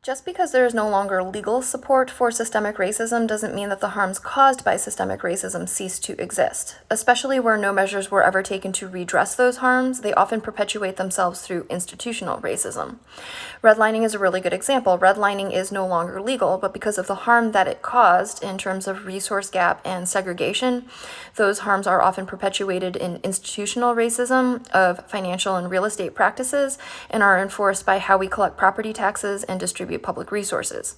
Just because there is no longer legal support for systemic racism doesn't mean that the harms caused by systemic racism cease to exist. Especially where no measures were ever taken to redress those harms, they often perpetuate themselves through institutional racism. Redlining is a really good example. Redlining is no longer legal, but because of the harm that it caused in terms of resource gap and segregation, those harms are often perpetuated in institutional racism of financial and real estate practices and are enforced by how we collect property taxes and distribute public resources.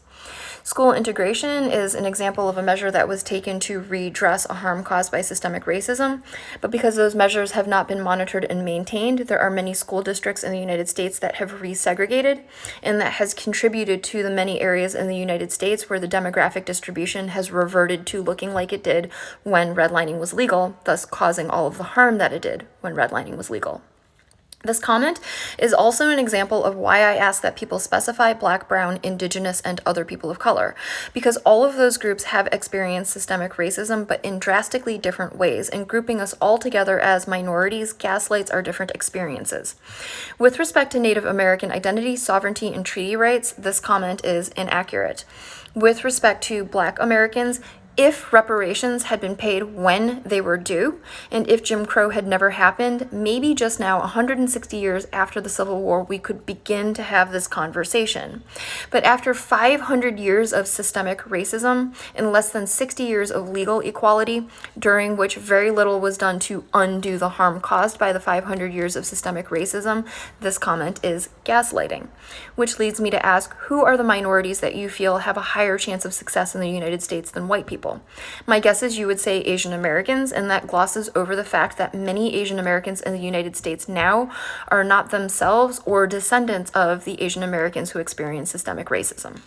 School integration is an example of a measure that was taken to redress a harm caused by systemic racism, but because those measures have not been monitored and maintained, there are many school districts in the United States that have resegregated, and that has contributed to the many areas in the United States where the demographic distribution has reverted to looking like it did when redlining was legal, thus causing all of the harm that it did when redlining was legal. This comment is also an example of why I ask that people specify Black, Brown, Indigenous, and other people of color, because all of those groups have experienced systemic racism, but in drastically different ways, and grouping us all together as minorities gaslights our different experiences. With respect to Native American identity, sovereignty, and treaty rights, this comment is inaccurate. With respect to Black Americans, if reparations had been paid when they were due, and if Jim Crow had never happened, maybe just now, 160 years after the Civil War, we could begin to have this conversation. But after 500 years of systemic racism and less than 60 years of legal equality, during which very little was done to undo the harm caused by the 500 years of systemic racism, this comment is gaslighting. Which leads me to ask, who are the minorities that you feel have a higher chance of success in the United States than white people? My guess is you would say Asian Americans, and that glosses over the fact that many Asian Americans in the United States now are not themselves or descendants of the Asian Americans who experienced systemic racism.